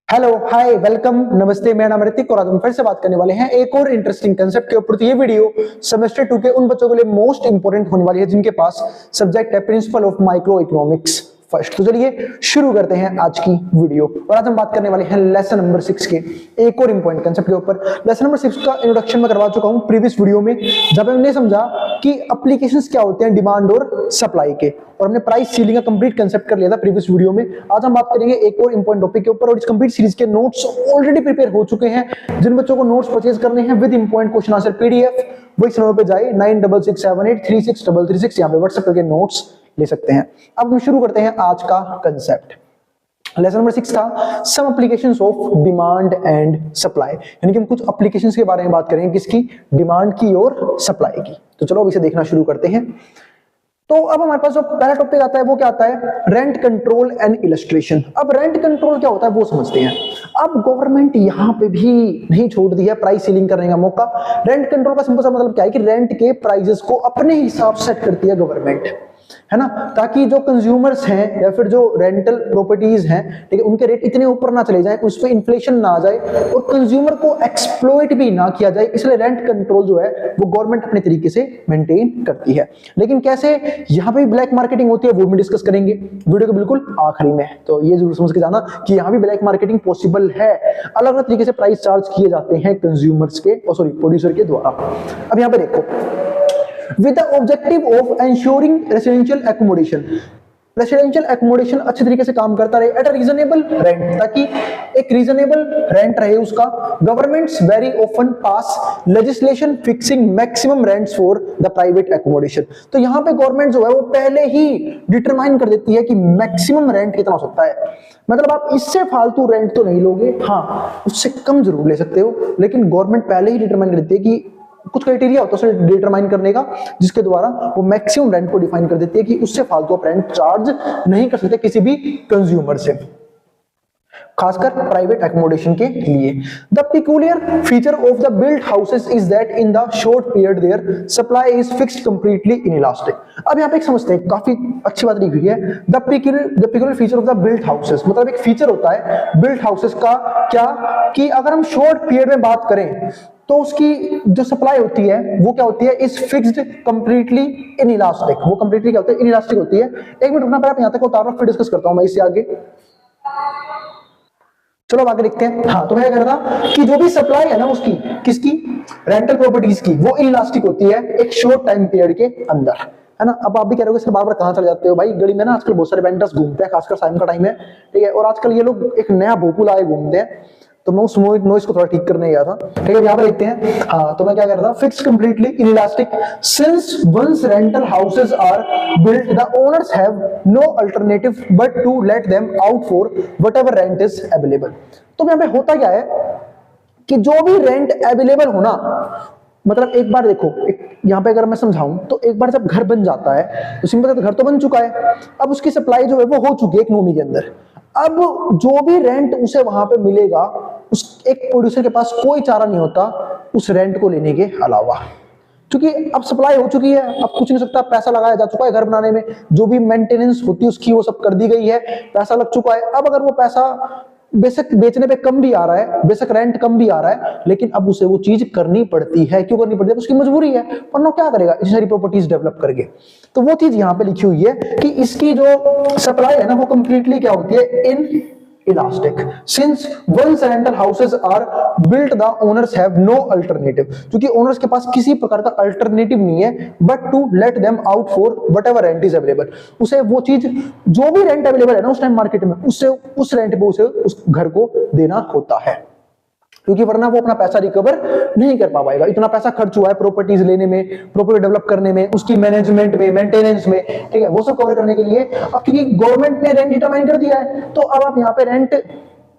Hello hi welcome नमस्ते, मेरा नाम ऋतिक और आज हम फिर से बात करने वाले हैं एक और इंटरेस्टिंग कंसेप्ट के ऊपर। तो ये वीडियो सेमेस्टर 2 के उन बच्चों के लिए मोस्ट इंपोर्टेंट होने वाली है जिनके पास सब्जेक्ट है principle of micro economics first. तो चलिए शुरू करते हैं आज की वीडियो। और आज हम बात करने वाले हैं लेसन नंबर 6 के एक और इंपॉर्टेंट कंसेप्ट के ऊपर। लेसन नंबर 6 का इंट्रोडक्शन मैं करवा चुका हूं प्रीवियस वीडियो में, जब हमने समझा कि एप्लीकेशंस क्या होते हैं डिमांड और सप्लाई के, और हमने प्राइस सीलिंग का कंप्लीट कंसेप्ट कर लिया था प्रीवियस वीडियो में। आज हम बात करेंगे एक और इंपॉर्टेंट टॉपिक के ऊपर, और इस कंप्लीट सीरीज के नोट्स ऑलरेडी प्रिपेयर हो चुके हैं। जिन बच्चों को नोट्स परचेज करने हैं with important question answer PDF, वो इस नंबर पे जाए 9667836336, यहाँ पे व्हाट्सएप करके नोट्स ले सकते हैं। अब हम शुरू करते हैं आज का कंसेप्ट। लेसन नंबर 6 था some applications of demand and supply, यानी कि हम कुछ एप्लीकेशंस के बारे में बात करेंगे, किसकी, डिमांड की और सप्लाई की। तो चलो अब इसे देखना शुरू करते हैं। तो अब हमारे पास जो पहला टॉपिक आता है वो क्या आता है, रेंट कंट्रोल एंड इलस्ट्रेशन। अब रेंट कंट्रोल क्या होता है वो समझते हैं। अब गवर्नमेंट यहां पे भी नहीं छोड़ दी है प्राइस सीलिंग करने का मौका। रेंट कंट्रोल का सिंपल सा मतलब क्या है कि रेंट के प्राइसेस को अपने हिसाब से सेट करती है गवर्नमेंट, है ना, ताकि जो कंज्यूमर्स हैं या फिर जो रेंटल प्रॉपर्टीज हैं, ठीक है, उनके रेट इतने ऊपर ना चले जाएं, उस पे इन्फ्लेशन ना आ जाए और कंज्यूमर को एक्सप्लॉइट भी ना किया जाए। इसलिए रेंट कंट्रोल जो है वो गवर्नमेंट अपने तरीके से मेंटेन करती है। लेकिन कैसे, यहां पे भी ब्लैक मार्केटिंग होती है, वो भी डिस्कस करेंगे वीडियो के बिल्कुल आखिरी में। तो ये जरूर समझ के जाना कि यहां भी ब्लैक मार्केटिंग पॉसिबल है, अलग अलग तरीके से प्राइस चार्ज किए जाते हैं कंज्यूमर्स के प्रोड्यूसर के द्वारा। अब यहां पे देखो, with the objective of ensuring residential accommodation, residential accommodation अच्छे तरीके से काम करता रहे एट अ रीजनेबल रेंट, ताकि एक रीजनेबल रेंट रहे उसका। Governments very often pass legislation fixing maximum rents for the private accommodation. तो यहां पे गवर्नमेंट जो है वो पहले ही डिटरमाइन कर देती है कि मैक्सिमम रेंट कितना हो सकता है। मतलब आप इससे फालतू रेंट तो नहीं लोगे, हाँ उससे कम जरूर ले सकते हो, लेकिन गवर्नमेंट पहले ही डिटरमाइन कर देती है कि कुछ क्राइटेरिया होता है उसे डिटरमाइन करने का, जिसके द्वारा वो मैक्सिमम रेंट को डिफाइन कर देती है कि उससे फालतू आप रेंट चार्ज नहीं कर सकते किसी भी कंज्यूमर से, खासकर प्राइवेट एकोमोडेशन के लिए। The peculiar feature of the built houses is that in the short period their supply is fixed completely inelastic. अब यहाँ पे एक समझते हैं, काफी अच्छी बात लिखी हुई है, the peculiar feature of the built houses, मतलब एक फीचर होता है बिल्ट हाउसेस का क्या, कि अगर हम शॉर्ट पीरियड में बात करें तो उसकी जो सप्लाई होती है वो क्या होती है, इज फिक्स्ड कंप्लीटली इनइलास्टिक। वो कंप्लीटली क्या होता है, इनइलास्टिक होती है। एक मिनट रुकना, पहले यहां तक उतारो फिर डिस्कस करता हूं मैं इससे आगे। चलो आगे देखते हैं। हाँ, तो मैं कह रहा था कि जो भी सप्लाई है ना उसकी, किसकी, रेंटल प्रॉपर्टीज की, वो इनइलास्टिक होती है एक शॉर्ट टाइम पीरियड के अंदर, है ना। अब आप भी कह रहे हो सर बार बार कहां चले जाते हो भाई, गली में ना आजकल बहुत सारे वेंडर्स घूमते हैं, खासकर शाम का टाइम है, ठीक है, और आजकल ये लोग एक नया भोपू लाए घूमते हैं, तो मैं उस नॉइस को थोड़ा ठीक करने गया था, ठीक है। यहाँ पे देखते हैं, हाँ तो मैं क्या कह रहा था, fix completely inelastic since once rental houses are built the owners have no alternative but to let them out for whatever rent is available. तो यहाँ पे होता क्या है कि जो भी रेंट अवेलेबल होना, मतलब एक बार देखो, यहाँ पे अगर मैं समझाऊं तो एक बार जब घर बन जाता है तो सिंपल है, घर तो बन चुका है, अब उसकी सप्लाई जो है वो हो चुकी है इकोनॉमी के अंदर। अब जो भी रेंट उसे वहां पे मिलेगा, उस एक प्रोड्यूसर के पास कोई चारा नहीं होता उस रेंट को लेने के अलावा, क्योंकि अब सप्लाई हो चुकी है, अब कुछ नहीं सकता, पैसा लगाया जा चुका है घर बनाने में, जो भी मेंटेनेंस होती है उसकी वो सब कर दी गई है, पैसा लग चुका है। अब अगर वो पैसा बेशक बेचने पे कम भी आ रहा है, बेशक रेंट कम भी आ रहा है, लेकिन अब उसे वो चीज करनी पड़ती है। क्यों करनी पड़ती है, उसकी मजबूरी है, वरना क्या करेगा इतनी सारी प्रॉपर्टीज डेवलप करके। तो वो चीज यहाँ पे लिखी हुई है कि इसकी जो सप्लाई है ना वो कंप्लीटली क्या होती है, inelastic since once rental houses are built the owners have no alternative, क्योंकि ओनर्स के पास किसी प्रकार का अल्टरनेटिव नहीं है but to let them out for whatever rent is available. उसे वो चीज, जो भी रेंट अवेलेबल है ना उस टाइम मार्केट में, उससे उस रेंट पे उसे उस घर को देना होता है, क्योंकि वरना वो अपना पैसा रिकवर नहीं कर पाएगा। इतना पैसा खर्च हुआ है प्रॉपर्टीज लेने में, प्रॉपर्टी डेवलप करने में, उसकी मैनेजमेंट में, मेंटेनेंस में, ठीक है, वो सब कवर करने के लिए। अब क्योंकि गवर्नमेंट ने रेंट डिटरमाइन कर दिया है, तो अब आप यहाँ पे रेंट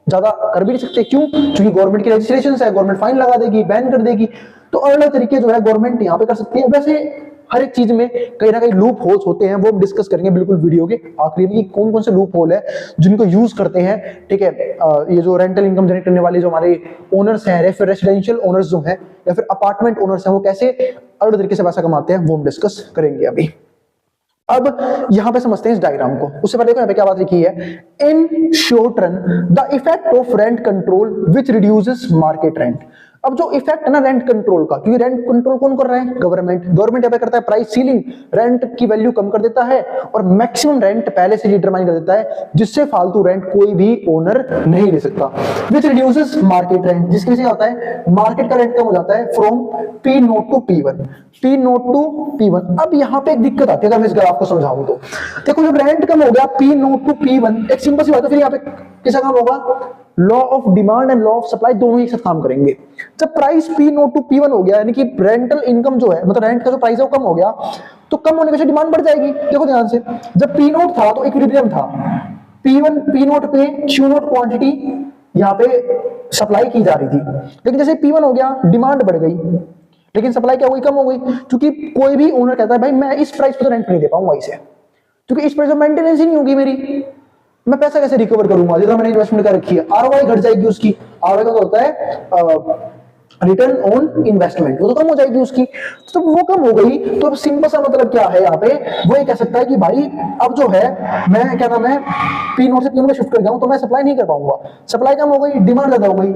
ज्यादा कर भी नहीं सकते। क्यों, क्योंकि गवर्नमेंट की रजिस्ट्रेशन है, गवर्नमेंट फाइन लगा देगी, बैन कर देगी। तो अलग तरीके जो है गवर्नमेंट यहाँ पे कर सकती है। वैसे हर एक चीज में कहीं ना कहीं लूप होल्स होते हैं, वो हम डिस्कस करेंगे बिल्कुल वीडियो के आखिरी में, कौन कौन से लूप होल है जिनको यूज करते हैं, ठीक है। ये जो रेंटल इनकम जनरेट करने वाले जो हमारे ओनर्स हैं, रेसिडेंशियल ओनर्स जो हैं या फिर अपार्टमेंट ओनर्स हैं, वो कैसे अलग तरीके से पैसा कमाते हैं, वो हम डिस्कस करेंगे अभी। अब यहां पे समझते हैं इस डायग्राम को। उससे पहले देखो यहाँ पे क्या बात लिखी है, in short run the effect of rent control which reduces market rent. अब जो इफेक्ट है ना रेंट कंट्रोल का, क्योंकि रेंट कंट्रोल कौन कर रहा है, गवर्नमेंट। गवर्नमेंट यहाँ पे करता है प्राइस सीलिंग, रेंट की वैल्यू कम कर देता है और मैक्सिमम रेंट पहले से डिटरमाइन कर देता है, जिससे फालतू रेंट कोई भी ओनर नहीं ले सकता। विच रिड्यूसेस मार्केट रेंट, जिसकी वजह से होता है मार्केट का रेंट कम हो जाता है from P naught to P1, P naught to P1। अब यहाँ पे एक दिक्कत आती है, अगर मैं इस ग्राफ को समझाऊं तो देखो, जब रेंट कम हो गया पी नोट टू P1, एक सिंपल सी बात है, फिर यहाँ पे किसका काम होगा, law of demand and law of supply दोनों ही एक साथ काम करेंगे। जब price P naught to P1 हो गया, यानी कि रेंटल इनकम जो है, मतलब रेंट का जो प्राइस है वो कम हो गया, तो कम होने की डिमांड बढ़ जाएगी। देखो ध्यान से, जब पी नोट था तो इक्विलिब्रियम था, P1 पी नोट पे क्यू नोट क्वांटिटी यहाँ पे सप्लाई की जा रही थी, लेकिन जैसे P1 हो गया डिमांड बढ़ गई, लेकिन सप्लाई क्या हुई, कम हो गई। क्योंकि कोई भी ओनर कहता है भाई मैं इस प्राइस पे तो रेंट नहीं दे पाऊंगा इसे, क्योंकि इस प्राइस में मेंटेनेंस ही नहीं होगी मेरी, मैं पैसा कैसे रिकवर करूंगा, जितना मैंने इन्वेस्टमेंट कर रखी है, आरओआई घट जाएगी उसकी। आरओआई का होता है रिटर्न ऑन इन्वेस्टमेंट, वो तो कम हो जाएगी उसकी। तो वो कम हो गई तो अब सिंपल सा मतलब क्या है यहाँ पे, वो ये कह सकता है कि भाई अब जो है मैं क्या नाम है पी नोट से P1 में शिफ्ट कर गया हूं, तो मैं सप्लाई नहीं कर पाऊंगा, सप्लाई कम हो गई, डिमांड ज्यादा हो गई।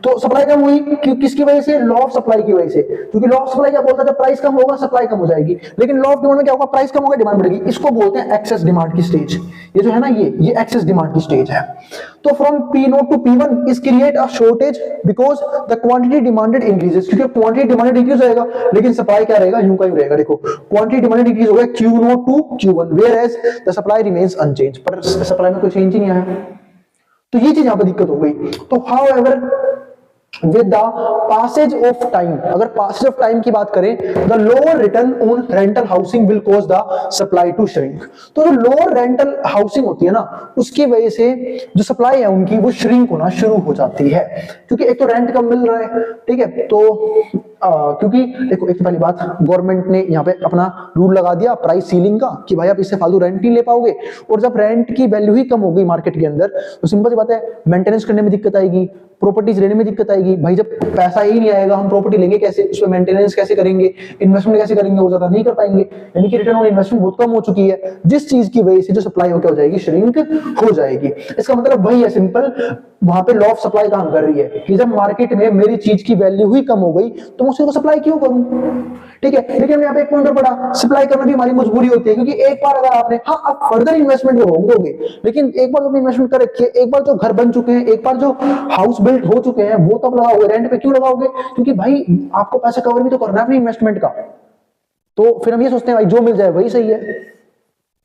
तो सप्लाई कम हुई किसकी वजह से, लॉ ऑफ सप्लाई की वजह से, क्योंकि लॉ ऑफ सप्लाई क्या बोलता है, जब प्राइस कम होगा सप्लाई कम हो जाएगी। लेकिन लॉ ऑफ डिमांड में क्या होगा, प्राइस कम होगा डिमांड बढ़ेगी। इसको बोलते हैं एक्सेस डिमांड की स्टेज। ये जो है ना ये एक्सेस डिमांड की स्टेज है। तो from P naught to P1 is create a shortage because the quantity demanded increases, क्योंकि क्वांटिटी डिमांडेड इंक्रीज होएगा, लेकिन सप्लाई क्या रहेगा, यूं का यूं रहेगा। देखो क्वांटिटी डिमांडेड इंक्रीज हो गया Q naught to Q1 whereas the supply remains unchanged, पर सप्लाई में कोई चेंज ही नहीं आया। तो ये चीज यहां पर दिक्कत हो गई। तो how ever with the passage of time, अगर passage of time की बात करें, the lower return on rental housing will cause the supply to shrink। तो जो lower rental housing होती है ना, उसकी वजह से जो सप्लाई है उनकी वो श्रिंक होना शुरू हो जाती है, क्योंकि एक तो रेंट कम मिल रहा है, ठीक है। तो क्योंकि देखो एक तो पहली बात, गवर्नमेंट ने यहाँ पे अपना रूल लगा दिया प्राइस सीलिंग का कि भाई आप इससे फालतू रेंट नहीं ले पाओगे, और जब रेंट की वैल्यू ही कम हो गई मार्केट के अंदर, तो सिंपल सी बात है मेंटेनेंस करने में दिक्कत आएगी, प्रॉपर्टीज लेने में दिक्कत आएगी। भाई जब पैसा ही नहीं आएगा, हम प्रॉपर्टी लेंगे कैसे, उसमें मेंटेनेंस कैसे करेंगे, इन्वेस्टमेंट कैसे करेंगे, वो ज्यादा नहीं कर पाएंगे। यानी कि रिटर्न ऑन इन्वेस्टमेंट बहुत कम हो चुकी है, जिस चीज की वजह से जो सप्लाई हो जाएगी, श्रिंक हो जाएगी। इसका मतलब वही है सिंपल, वहां पे लॉ ऑफ सप्लाई काम कर रही है कि जब मार्केट में मेरी चीज की वैल्यू ही कम हो गई तो मैं उसको सप्लाई क्यों करूं, ठीक है। लेकिन यहाँ पे एक पॉइंट और पड़ा, सप्लाई करना भी हमारी मजबूरी होती है, क्योंकि एक बार अगर आपने, हाँ आप फर्दर इन्वेस्टमेंट होंगे, लेकिन एक बार आपने इन्वेस्टमेंट कर रखी है, एक बार जो घर बन चुके हैं, एक बार जो हाउस बिल्ड हो चुके हैं, वो तब लगाओगे, रेंट पे क्यों लगाओगे, क्योंकि भाई आपको पैसा कवर भी तो करना है अपने इन्वेस्टमेंट का। तो फिर हम ये सोचते हैं भाई जो मिल जाए वही सही है,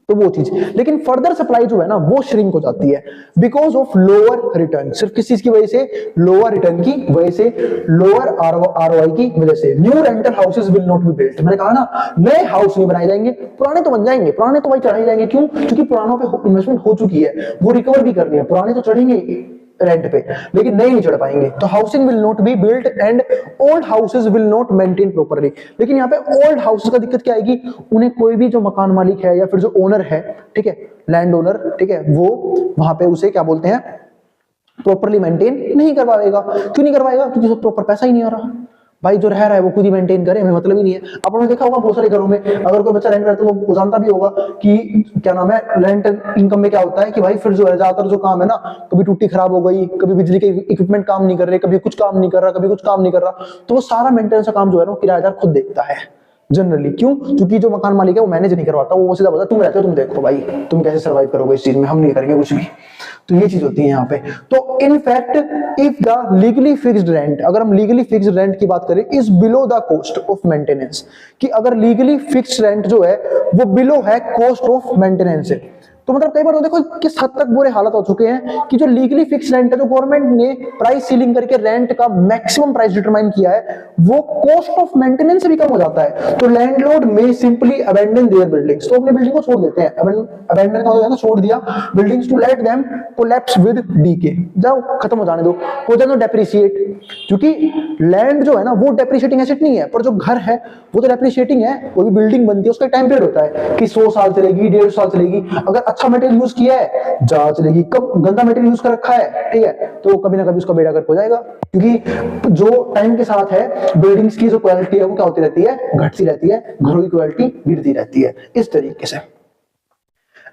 तो वो चीज। लेकिन फर्दर सप्लाई जो है ना वो श्रिंक हो जाती है बिकॉज ऑफ लोअर रिटर्न। सिर्फ किस चीज की वजह से, लोअर रिटर्न की वजह से, लोअर आरओआई की वजह से। New rental houses will not be built, मैंने कहा ना नए हाउस नहीं बनाए जाएंगे, पुराने तो बन जाएंगे, पुराने तो भाई चढ़ाए जाएंगे। क्यों, क्योंकि पुरानों पे इन्वेस्टमेंट हो चुकी है, वो रिकवर भी करनी है, पुराने तो चढ़ेंगे रेंट पे लेकिन नए नहीं चढ़ पाएंगे। तो housing will not be built and old houses will not maintain properly. लेकिन यहाँ पे ओल्ड हाउसेस का दिक्कत क्या आएगी, उन्हें कोई भी जो मकान मालिक है या फिर जो ओनर है, ठीक है, लैंड ओनर, ठीक है, वो वहां पे उसे क्या बोलते हैं, प्रॉपर्ली मेंटेन नहीं कर पाएगा। क्यों नहीं कर पाएगा, क्योंकि प्रॉपर पैसा ही नहीं आ रहा। भाई जो रह रहा है वो खुद ही मेंटेन करे, हमें मतलब ही नहीं है। आपने देखा होगा बहुत सारे घरों में अगर कोई बच्चा रेंट करता है तो वो जानता भी होगा कि क्या नाम है, रेंट इनकम में क्या होता है कि भाई फिर जो है ज्यादातर जो काम है ना, कभी टूटी खराब हो गई, कभी बिजली के इक्विपमेंट काम नहीं कर रहे, कभी कुछ काम नहीं कर रहा, कभी कुछ काम नहीं कर रहा, तो वो सारा मेंटेनेंस का काम जो है ना किराएदार खुद देखता है जनरली। क्यों, क्योंकि जो मकान मालिक है वो मैनेज नहीं करवाता, वो सीधा बोलता तुम रहते हो, तुम देखो भाई तुम कैसे सर्वाइव करोगे इस चीज में, हम नहीं करेंगे कुछ भी। तो ये चीज होती है यहाँ पे। तो in fact if the legally fixed rent, अगर हम लीगली फिक्स्ड रेंट की बात करें, is below the cost of maintenance, कि अगर लीगली फिक्स्ड रेंट जो है वो बिलो है कॉस्ट ऑफ मेंटेनेंस से, तो मतलब कई बार तो देखो किस हद तक बुरे हालत हो चुके हैं कि जो लीगली फिक्स रेंट है, जो गवर्नमेंट ने प्राइस सीलिंग करके रेंट का मैक्सिमम प्राइस डिटरमाइन किया है, वो कॉस्ट ऑफ मेंटेनेंस से भी कम हो जाता है। तो लैंडलॉर्ड में सिंपली अबैंडन देयर बिल्डिंग्स, तो अपने बिल्डिंग को छोड़ देते हैं। अबैंडन का होता है छोड़ दिया buildings, to let them collapse with decay, जाओ खत्म हो जाने दो, हो जाए डेप्रिसिएट। क्योंकि लैंड जो है ना वो डेप्रिसिएटिंग एसेट नहीं है, पर जो घर है वो तो डेप्रिसिएटिंग है। कोई भी बिल्डिंग बनती है उसका टाइम पीरियड होता है कि 100 साल चलेगी, 150 साल चलेगी। अगर अच्छा मटेरियल यूज किया है ज्यादा चलेगी, कब गंदा मटेरियल यूज कर रखा है, ठीक है, तो कभी ना कभी उसका बेड़ा गर्क हो जाएगा। क्योंकि जो टाइम के साथ है बिल्डिंग्स की जो क्वालिटी है वो क्या होती रहती है, घटती रहती है, घरों की क्वालिटी गिरती रहती है, इस तरीके से।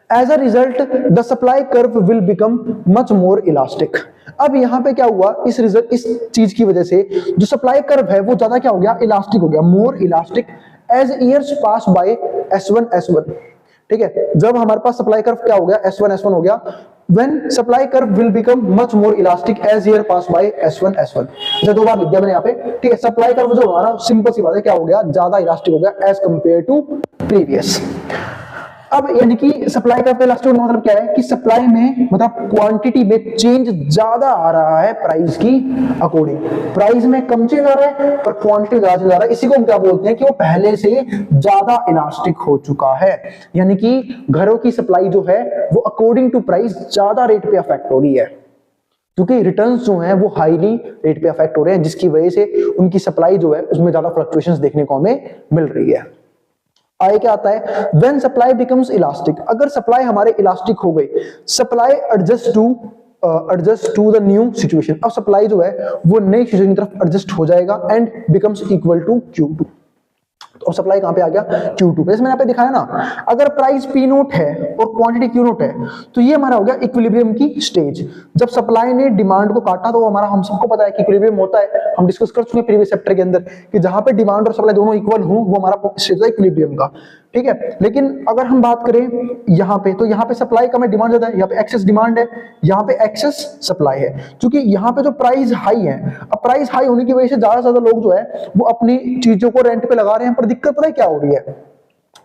As a result the supply curve will become much more elastic. अब यहाँ पे क्या हुआ, इस चीज की वजह से जो सप्लाई कर्व है वो ज्यादा क्या हो गया, इलास्टिक हो गया, मोर इलास्टिक एज ईयर्स पास बाय S1 ठीक है। जब हमारे पास सप्लाई कर्व क्या हो गया, S1 हो गया, when supply curve will become much more elastic as year pass by S1 जैसे दो बार लिख दिया मैंने यहाँ पे, ठीक है। सप्लाई कर्व जो हमारा सिंपल सी बात है क्या हो गया, ज्यादा इलास्टिक हो गया एज कंपेयर टू प्रीवियस। अब यानी कि सप्लाई कर्व इलास्टिक होने का मतलब क्या है कि सप्लाई में मतलब क्वांटिटी में चेंज ज्यादा आ रहा है प्राइस की अकॉर्डिंग, प्राइस में कम चेंज आ रहा है पर क्वांटिटी ज्यादा चेंज आ रहा है। इसी को हम क्या बोलते हैं कि वो पहले से ज्यादा इलास्टिक हो चुका है, यानी कि घरों की सप्लाई जो है वो अकॉर्डिंग टू प्राइस ज्यादा रेट पे अफेक्ट हो रही है, क्योंकि रिटर्न्स जो हैं वो हाईली रेट पे अफेक्ट हो रहे हैं, जिसकी वजह से उनकी सप्लाई जो है उसमें ज्यादा फ्लक्चुएशंस देखने को हमें मिल रही है। आगे क्या आता है, व्हेन सप्लाई बिकम्स इलास्टिक, अगर सप्लाई हमारे इलास्टिक हो गई, supply adjust to the new situation, अब सप्लाई जो है वो नई सिचुएशन की तरफ एडजस्ट हो जाएगा and becomes equal to Q2। तो सप्लाई कहां पे आ गया, Q2 पे। जैसे मैंने यहाँ पे दिखाया ना, अगर प्राइस P0 है और क्वांटिटी Q0 है तो ये हमारा हो गया इक्विलिब्रियम की स्टेज। जब सप्लाई ने डिमांड को काटा तो हमारा, हम सबको पता है कि इक्विलिब्रियम होता है, हम डिस्कस कर चुके हैं प्रीवियस चैप्टर के अंदर कि जहां पे डिमांड और सप्लाई दोनों इक्वल हो वो हमारा स्टेज है इक्विलिब्रियम का, ठीक है। लेकिन अगर हम बात करें यहाँ पे, तो यहाँ पे सप्लाई कम है, डिमांड ज्यादा है, यहाँ पे एक्सेस डिमांड है, यहाँ पे एक्सेस सप्लाई है, क्योंकि यहाँ पे जो प्राइस हाई है, अब प्राइस हाई होने की वजह से ज्यादा से ज्यादा लोग जो है वो अपनी चीजों को रेंट पे लगा रहे हैं, पर दिक्कत पता है क्या हो रही है,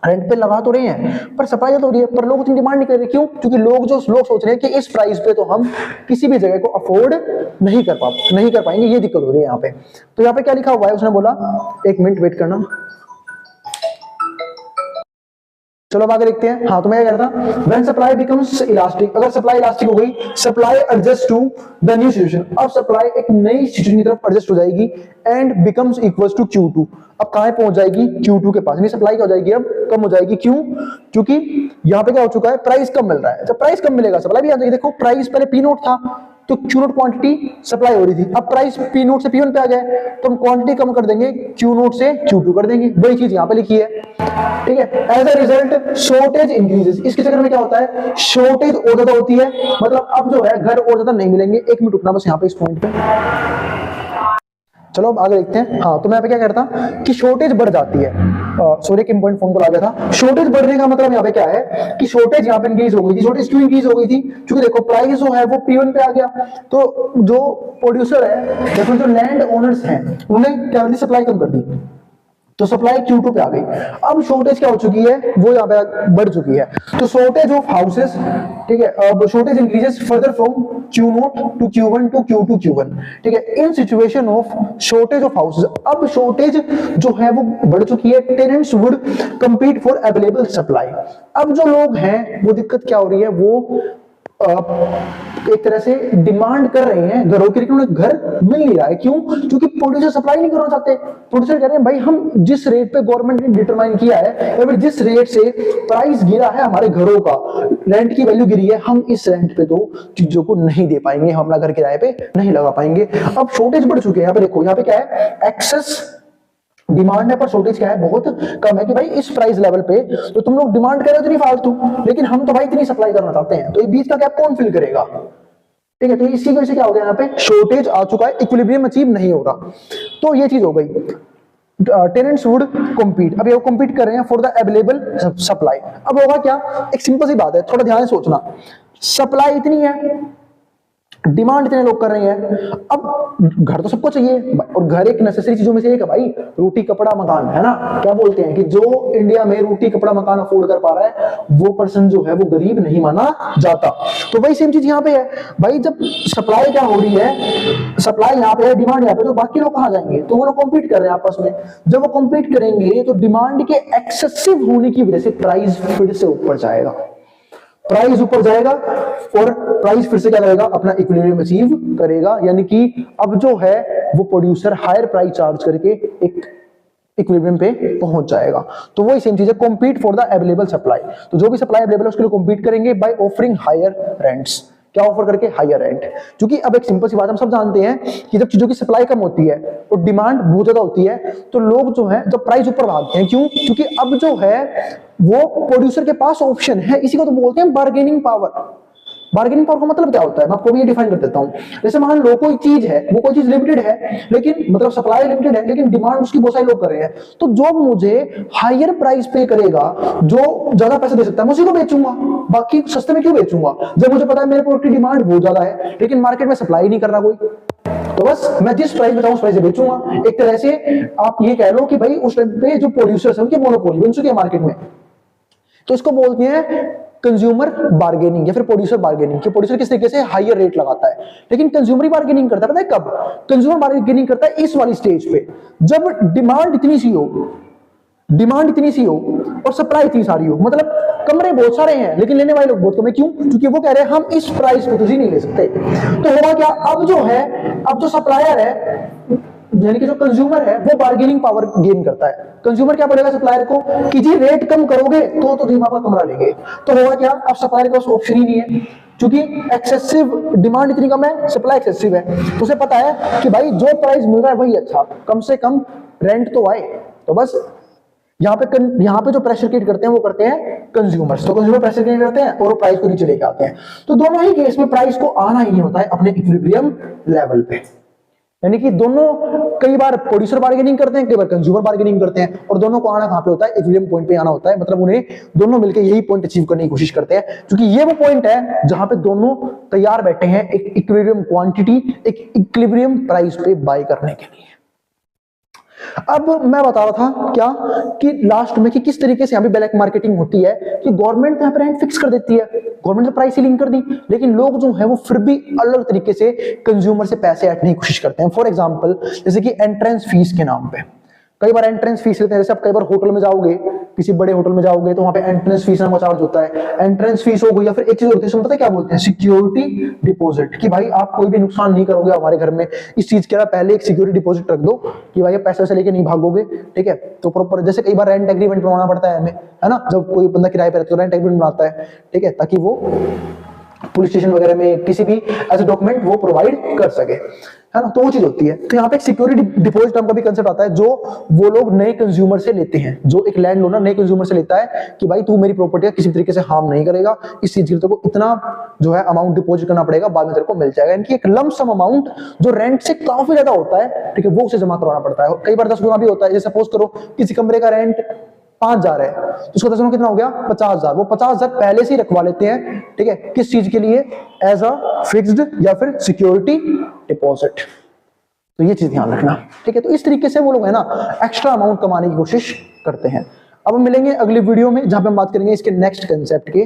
रेंट पे लगा तो रहे हैं पर सप्लाई तो हो रही है, पर लोग उतनी डिमांड नहीं कर रहे। क्यों? क्योंकि लोग सोच रहे हैं कि इस प्राइस पे तो हम किसी भी जगह को अफोर्ड नहीं कर पाएंगे, ये दिक्कत हो रही है यहाँ पे। तो यहाँ पे क्या लिखा हुआ है, उसने बोला, एक मिनट वेट करना, चलो अब आगे देखते हैं। हाँ, तो मैं क्या कह रहा था, व्हेन सप्लाई बिकम्स इलास्टिक, अगर सप्लाई इलास्टिक हो गई, supply adjust to the new situation, अब सप्लाई एक नई सिचुएशन की तरफ एडजस्ट हो जाएगी and becomes equals to Q2। अब कहां पहुंच जाएगी, Q2 के पास, नहीं सप्लाई क्या हो जाएगी, अब कम हो जाएगी। क्यों? क्योंकि यहां पे क्या हो चुका है, प्राइस कम मिल रहा है। जब प्राइस कम मिलेगा सप्लाई भी आ जाएगी। देखो प्राइस पहले P0 था तो Q0 क्वांटिटी सप्लाई हो रही थी, अब प्राइस P0 से P1 पे आ गया है तो हम क्वांटिटी कम कर देंगे, Q0 से Q2 कर देंगे, वही चीज यहाँ पे लिखी है, ठीक है। As a result shortage increases, इसके चक्कर में क्या होता है, शॉर्टेज और ज्यादा होती है, मतलब अब जो है घर और ज्यादा नहीं मिलेंगे। एक मिनट रुकना बस यहाँ पे इस पॉइंट पे, चलो अब आगे देखते हैं। हाँ, तो मैं यहाँ पे क्या कह रहा था कि शॉर्टेज बढ़ जाती है, सॉरी एक इंपॉर्टेंट फोन कॉल आ गया था। शॉर्टेज बढ़ने का मतलब यहाँ पे क्या है कि शॉर्टेज यहाँ पे इंक्रीज हो गई थी। शॉर्टेज क्यों इंक्रीज हो गई थी? क्योंकि देखो प्राइस जो है वो P1 पे आ गया, तो जो प्रोड्यूसर है या फिर जो लैंड ओनर्स हैं उन्हें क्या कर दी, सप्लाई कम कर दी, तो सप्लाई Q2 पे आ गई। अब शॉर्टेज क्या हो चुकी है, वो यहाँ पे बढ़ चुकी है, तो शॉर्टेज ऑफ हाउसेस, ठीक है, अब shortage increases further from Q0 to Q1 to Q2 Q1, ठीक है। In situation of shortage of houses, अब शॉर्टेज जो है वो बढ़ चुकी है, tenants would compete for available supply. अब जो लोग हैं वो दिक्कत क्या हो रही है, वो एक तरह से डिमांड कर रहे हैं घरों के, लेकिन उन्हें घर मिल नहीं रहा है। क्यों? क्योंकि प्रोड्यूसर सप्लाई नहीं करना चाहते। प्रोड्यूसर कह रहे हैं भाई हम जिस रेट पे गवर्नमेंट ने डिटरमाइन किया है या फिर जिस रेट से प्राइस गिरा है हमारे घरों का, रेंट की वैल्यू गिरी है, हम इस रेंट पे तो चीजों को नहीं दे पाएंगे, हम अपना घर किराए पे नहीं लगा पाएंगे। अब शॉर्टेज बढ़ चुके हैं। यहाँ पे देखो, यहाँ पे क्या है, एक्सेस डिमांड है पर शॉर्टेज क्या है, बहुत कम है कि भाई इस प्राइस लेवल पे तो तुम लोग डिमांड कर रहे हो इतनी फालतू, लेकिन हम तो भाई इतनी सप्लाई करना चाहते हैं, तो ये बीच का गैप कौन फिल करेगा, ठीक है। तो इसी वजह से क्या हो गया, यहाँ पे शॉर्टेज आ चुका है, इक्विलिब्रियम अचीव नहीं हो रहा, तो ये चीज हो गई। टेनेंट्स वुड कम्पीट, अब ये कम्पीट कर रहे हैं फॉर द अवेलेबल सप्लाई। अब होगा क्या, एक सिंपल सी बात है, थोड़ा ध्यान से सोचना, सप्लाई इतनी है, डिमांड इतने लोग कर रहे हैं, अब घर तो सबको चाहिए, और घर एक नेसेसरी चीजों में से एक है भाई, रोटी कपड़ा मकान, है ना। क्या बोलते हैं कि जो इंडिया में रोटी कपड़ा मकान अफोर्ड कर पा रहा है वो पर्सन जो है वो गरीब नहीं माना जाता। तो वही सेम चीज यहाँ पे है भाई, जब सप्लाई क्या हो रही है, सप्लाई यहाँ पे है, डिमांड यहाँ पे, तो बाकी लोग कहाँ जाएंगे, तो वो लोग कॉम्पीट कर रहे हैं आपस में। जब वो कॉम्पीट करेंगे तो डिमांड के एक्सेसिव होने की वजह से प्राइस फिर से ऊपर जाएगा, प्राइस ऊपर जाएगा और प्राइस फिर से क्या करेगा, अपना इक्विलिब्रियम अचीव करेगा, यानी कि अब जो है वो प्रोड्यूसर हायर प्राइस चार्ज करके एक इक्विलिब्रियम पे पहुंच जाएगा। तो वही सेम चीज है, compete for the available supply, तो जो भी सप्लाई अवेलेबल है उसके लिए कॉम्पीट करेंगे बाय ऑफरिंग हायर रेंट्स, क्या ऑफर करके? Higher rent. क्योंकि अब एक सिंपल सी बात हम सब जानते हैं कि जब चीजों की सप्लाई कम होती है और डिमांड बहुत ज्यादा होती है तो लोग जो है जब प्राइस ऊपर भागते हैं। क्यों? क्योंकि अब जो है वो प्रोड्यूसर के पास ऑप्शन है, इसी को तो बोलते हैं बार्गेनिंग पावर। बार्गेनिंग पावर का मतलब क्या होता है, मैं आपको भी ये डिफाइन कर देता हूं। जैसे मान लो कोई चीज है, वो कोई चीज लिमिटेड है, लेकिन मतलब सप्लाई लिमिटेड है, लेकिन डिमांड उसकी बहुत सारे लोग कर रहे हैं, तो जो मुझे हायर प्राइस पे करेगा, जो ज्यादा पैसे दे सकता है, मैं उसी को बेचूंगा। बाकी सस्ते में क्यों बेचूंगा जब मुझे पता है मेरे प्रोडक्ट की डिमांड बहुत ज्यादा है लेकिन मार्केट में सप्लाई नहीं कर रहा कोई। तो बस मैं जिस प्राइस बताऊं उस प्राइस से बेचूंगा। एक तरह से आप ये कह लो कि भाई उस टाइम पे जो प्रोड्यूसर्स है उनकी मोनोपोली बन चुकी है मार्केट में। तो इसको बोलते हैं कंज्यूमर बार्गेनिंग या फिर प्रोड्यूसर बार्गेनिंग, कि प्रोड्यूसर किस तरीके से हायर रेट लगाता है, लेकिन कंज्यूमर ही बार्गेनिंग करता है। पता है कब कंज्यूमर बार्गेनिंग करता है? इस वाली स्टेज पे, जब डिमांड इतनी सी हो और सप्लाई इतनी सारी हो, मतलब कमरे बहुत सारे हैं लेकिन लेने वाले लोग बहुत कम है। क्यों? क्योंकि वो कह रहे हैं हम इस प्राइस पे तुझे नहीं ले सकते। तो होगा क्या, अब जो सप्लायर है यानी कि जो कंज्यूमर है वो बार्गेनिंग पावर गेन करता है। कंज्यूमर क्या बोलेगा सप्लायर को कि जी रेट कम करोगे तो तुम आपका कमरा लेंगे। तो होगा क्या, अब सप्लायर के पास ऑप्शन ही नहीं है, क्योंकि एक्सेसिव डिमांड इतनी कम है, सप्लाई एक्सेसिव है। तो उसे पता है कि भाई जो प्राइस मिल रहा है वही अच्छा, कम से कम रेंट तो आए। तो बस यहाँ पे जो प्रेशर क्रिएट करते हैं वो करते हैं कंज्यूमर्स। तो कंज्यूमर प्रेशर क्रिएट करते हैं और प्राइस को नीचे लेके आते हैं। तो दोनों ही केस में प्राइस को आना ही होता है अपने इक्विलिब्रियम लेवल पे। यानी कि दोनों, कई बार प्रोड्यूसर बार्गेनिंग करते हैं, कई बार कंज्यूमर बार्गेनिंग करते हैं, और दोनों को आना कहां पे होता है? इक्विलिब्रियम पॉइंट पे आना होता है। मतलब उन्हें दोनों मिलकर यही पॉइंट अचीव करने की कोशिश करते हैं, क्योंकि ये वो पॉइंट है जहां पे दोनों तैयार बैठे हैं एक इक्विलिब्रियम क्वांटिटी, एक इक्विलिब्रियम प्राइस पे बाय करने के लिए। अब मैं बता रहा था क्या कि लास्ट में कि किस तरीके से यहाँ पे ब्लैक मार्केटिंग होती है, कि गवर्नमेंट यहाँ पे रेंट फिक्स कर देती है, गवर्नमेंट ने प्राइस सीलिंग कर दी, लेकिन लोग जो है वो फिर भी अलग तरीके से कंज्यूमर से पैसे ऐंठने की कोशिश करते हैं। फॉर एग्जांपल जैसे कि एंट्रेंस फीस के नाम पे कई बार एंट्रेंस फीस लेते हैं। जैसे आप कई बार होटल में जाओगे, किसी बड़े होटल में जाओगे तो वहां पे एंट्रेंस फीस नाम का चार्ज होता है। एंट्रेंस फीस हो गई, या फिर एक चीज होती है पता है क्या बोलते हैं? सिक्योरिटी डिपॉजिट, कि भाई आप कोई भी नुकसान नहीं करोगे हमारे घर में, इस चीज के पहले एक सिक्योरिटी डिपॉजिट रख दो कि भाई पैसे वैसे लेके नहीं भागोगे, ठीक है। तो प्रॉपर जैसे कई बार रेंट एग्रीमेंट बनाना पड़ता है हमें, है ना, जब कोई बंदा किराए पे रहता है तो रेंट एग्रीमेंट बनाता है, ठीक है, ताकि वो पुलिस स्टेशन वगैरह में किसी भी ऐसे डॉक्यूमेंट वो प्रोवाइड कर सके, है ना। तो वो चीज होती है। तो यहाँ पे एक सिक्योरिटी डिपॉजिट नाम का भी कंसेप्ट आता है, जो वो लोग नए कंज्यूमर से लेते हैं, जो एक लैंड ओनर नए कंज्यूमर से लेता है कि भाई तू मेरी प्रॉपर्टी किसी तरीके से हार्म नहीं करेगा, इस चीज के लिए तेरे को इतना जो है अमाउंट डिपॉजिट करना पड़ेगा, बाद में तेरे को मिल जाएगा। इनकी एक लंप सम अमाउंट जो रेंट से काफी ज्यादा होता है, ठीक है, वो उसे जमा करवाना पड़ता है। कई बार 10 गुना भी होता है। जैसे सपोज करो किसी कमरे का रेंट 5,000 है, तो उसका 10 गुना कितना हो गया? 50,000। वो 50,000 पहले से ही रखवा लेते हैं, ठीक है, किस चीज के लिए? एज अ फिक्स्ड या फिर सिक्योरिटी डिपॉजिट। तो ये चीज ध्यान रखना, ठीक है। तो इस तरीके से वो लोग है ना एक्स्ट्रा अमाउंट कमाने की कोशिश करते हैं। अब हम मिलेंगे अगली वीडियो में जहां पे हम बात करेंगे इसके नेक्स्ट कंसेप्ट के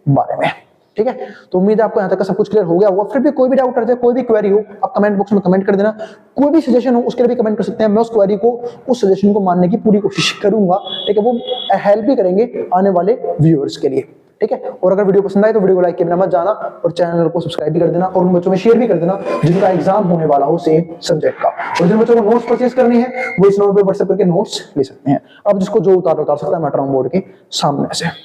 बारे में, ठीक है। तो उम्मीद है आपको यहाँ तक का सब कुछ क्लियर हो गया होगा। फिर भी कोई भी डाउट रहता है, कोई भी क्वेरी हो, आप कमेंट बॉक्स में कमेंट कर देना। कोई भी सजेशन हो उसके लिए भी कमेंट कर सकते हैं। मैं उस क्वेरी को, उस सजेशन को मानने की पूरी कोशिश करूंगा, ठीक है। वो हेल्प भी करेंगे आने वाले व्यूअर्स के लिए, ठीक है। और अगर वीडियो पसंद आए तो वीडियो को लाइक किए बिना मत जाना, और चैनल को सब्सक्राइब भी कर देना, और उन बच्चों में शेयर भी कर देना जिनका एग्जाम होने वाला हो सेम सब्जेक्ट का। और जिन बच्चों को नोट्स परचेज करनी है वो इस नंबर पे व्हाट्सएप करके नोट्स ले सकते हैं। अब जिसको जो उतार सकता है मैटर बोर्ड के सामने से।